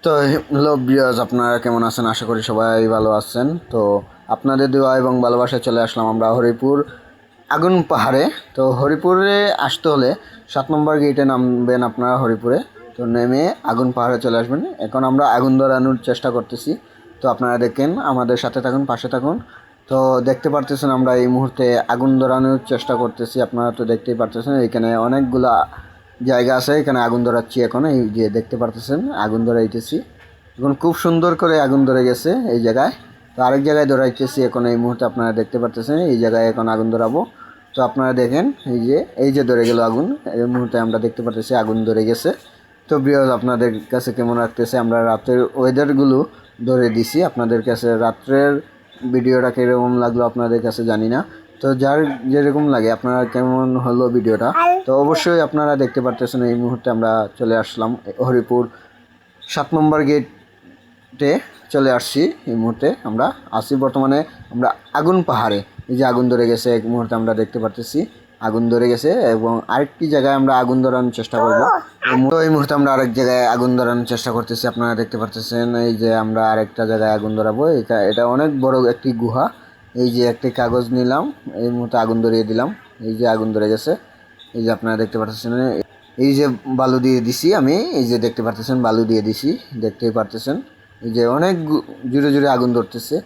তো hello viewers, আপনারা কেমন আছেন? আশা করি সবাই ভালো আছেন। তো আপনাদের দোয়া এবং ভালোবাসায় চলে আসলাম আমরা হরিপুর আগুন পাহাড়ে। তো হরিপুরে আসতে হলে 7 নম্বর গেটে নামবেন আপনারা হরিপুরে। তো নেমে আগুন পাহাড়ে চলে আসবেন। এখন আমরা আগুন ধরানোর চেষ্টা করতেছি। তো আপনারা দেখেন, আমাদের সাথে থাকুন, পাশে থাকুন। তো দেখতে পারতেছেন আমরা এই মুহূর্তে আগুন ধরানোর চেষ্টা করতেছি। আপনারা তো দেখতেই পারতেছেন এখানে অনেকগুলা জায়গা আছে, এখানে আগুন ধরাচ্ছি। এখন এই যে দেখতে পারতেছেন আগুন ধরাইতেছি। এখন খুব সুন্দর করে আগুন ধরে গেছে এই জায়গায়। তো আরেক জায়গায় ধরাইতেছি এখন এই মুহূর্তে, আপনারা দেখতে পারতেছেন এই জায়গায় এখন আগুন ধরাবো। তো আপনারা দেখেন এই যে ধরে গেল আগুন। এই মুহূর্তে আমরা দেখতে পারতেছি আগুন ধরে গেছে। তো ভিউয়ার্স, আপনাদের কাছে কেমন লাগতেছে? আমরা রাতের ওয়েদারগুলো ধরে দিছি আপনাদের কাছে। রাত্রের ভিডিওটা কীরকম লাগলো আপনাদের কাছে জানি না। তো যার যেরকম লাগে, আপনারা কেমন হলো ভিডিওটা, তো অবশ্যই আপনারা দেখতে পারতেছেন এই মুহূর্তে আমরা চলে আসলাম হরিপুর 7 নম্বর গেটে চলে আসছি। এই মুহূর্তে আমরা আসি বর্তমানে আমরা আগুন পাহাড়ে। এই যে আগুন ধরে গেছে, এক মুহূর্তে আমরা দেখতে পারতেছি আগুন ধরে গেছে। এবং আরেকটি জায়গায় আমরা আগুন ধরানোর চেষ্টা করবো। তো এই মুহূর্তে আমরা আরেক জায়গায় আগুন ধরানোর চেষ্টা করতেছি। আপনারা দেখতে পারতেছেন এই যে আমরা আরেকটা জায়গায় আগুন ধরাবো। এটা অনেক বড় একটি গুহা। এই যে একটি কাগজ নিলাম, এই মুহূর্তে আগুন ধরিয়ে দিলাম। এই যে আগুন ধরে গেছে। এই যে আপনারা দেখতে পারতেছেন এই যে বালু দিয়ে দিছি আমি। এই যে দেখতে পারতেছেন বালু দিয়ে দিছি, দেখতেই পারতেছেন। এই যে অনেক জুড়ে জুড়ে আগুন ধরতেছে,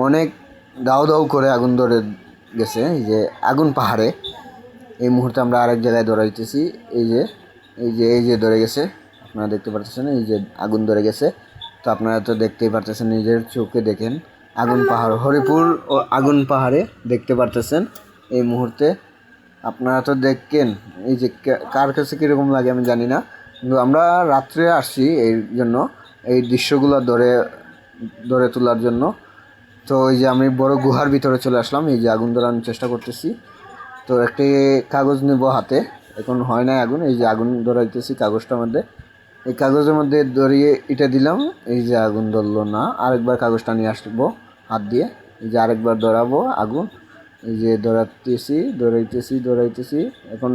অনেক দাউ দাউ করে আগুন ধরে গেছে এই যে আগুন পাহাড়ে। এই মুহূর্তে আমরা আরেক জায়গায় ধরাইতেছি। এই যে ধরে গেছে, আপনারা দেখতে পারতেছেন এই যে আগুন ধরে গেছে। তো আপনারা তো দেখতেই পারতেছেন, নিজের চোখে দেখেন আগুন পাহাড়, হরিপুর ও আগুন পাহাড়ে দেখতে পারতেছেন এই মুহূর্তে। আপনারা তো দেখেন এই যে কার কাছে কীরকম লাগে আমি জানি না, কিন্তু আমরা রাত্রে আসছি এই জন্য এই দৃশ্যগুলো ধরে ধরে তোলার জন্য। তো এই যে আমি বড় গুহার ভিতরে চলে আসলাম, এই যে আগুন ধরানোর চেষ্টা করতেছি। তো একটি কাগজ নেব হাতে, এখন হয় না আগুন। এই যে আগুন ধরাইতেছি কাগজটার মধ্যে, এই কাগজের মধ্যে ধরিয়ে এটা দিলাম। এই যে আগুন ধরলো না, আরেকবার কাগজটা নিয়ে আসবো হাত দিয়ে। এই যে আরেকবার ধরাবো আগুন। এই যে ধরাইতেছি। এখন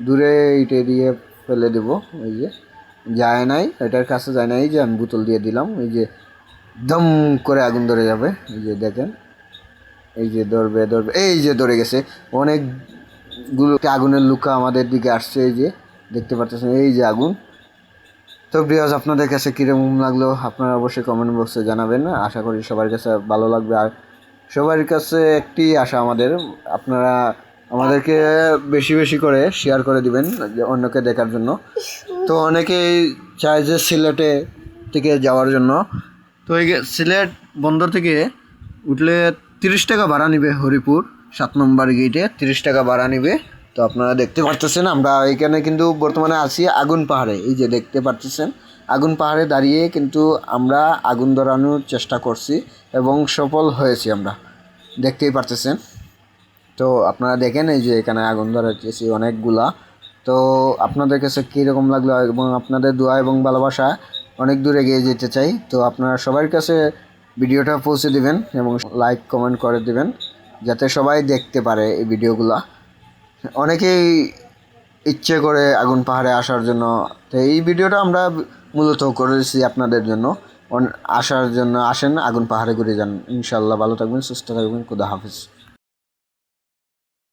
দূরে ইটে দিয়ে ফেলে দেব। এই যে যায় নাই, এটার কাছে যায় নাই। এই যে আমি বোতল দিয়ে দিলাম, এই যে দম করে আগুন ধরে যাবে। এই যে দেখেন, এই যে ধরবে, এই যে ধরে গেছে। অনেকগুলো আগুনের লুকা আমাদের দিকে আসছে। এই যে দেখতে পাচ্ছেন এই যে আগুন। তো ভিউয়ার্স, আপনাদের কাছে কীরকম লাগলো আপনারা অবশ্যই কমেন্ট বক্সে জানাবেন। আশা করি সবার কাছে ভালো লাগবে। আর সবার কাছে একটি আশা আমাদের, আপনারা আমাদেরকে বেশি বেশি করে শেয়ার করে দিবেন অন্যকে দেখার জন্য। তো অনেকেই চায় যে সিলেটে থেকে যাওয়ার জন্য। তো এই সিলেট বন্দর থেকে উঠলে 30 টাকা ভাড়া নিবে, হরিপুর 7 নম্বর গেটে 30 টাকা ভাড়া নিবে। তো আপনারা দেখতে পারতেছেন আমরা এখানে কিন্তু বর্তমানে আছি আগুন পাহাড়ে। এই যে দেখতে পারতেছেন আগুন পাহাড়ে দাঁড়িয়ে কিন্তু আমরা আগুন ধরানোর চেষ্টা করছি এবং সফল হয়েছি আমরা, দেখতেই পারতেছেন। তো আপনারা দেখেন এই যে এখানে আগুন ধরাচ্ছি অনেকগুলা। তো আপনাদের কাছে কীরকম লাগলো এবং আপনাদের দোয়া এবং ভালোবাসা অনেক দূর এগিয়ে যেতে চাই। তো আপনারা সবার কাছে ভিডিওটা পৌঁছে দিবেন এবং লাইক কমেন্ট করে দিবেন, যাতে সবাই দেখতে পারে এই ভিডিওগুলা। অনেকেই ইচ্ছে করে আগুন পাহাড়ে আসার জন্য। তো এই ভিডিওটা আমরা মূলত করেছি আপনাদের জন্য, আসার জন্য। আসেন আগুন পাহাড়ে ঘুরে যান, ইনশাল্লাহ ভালো থাকবেন, সুস্থ থাকবেন। খুদা হাফিজ।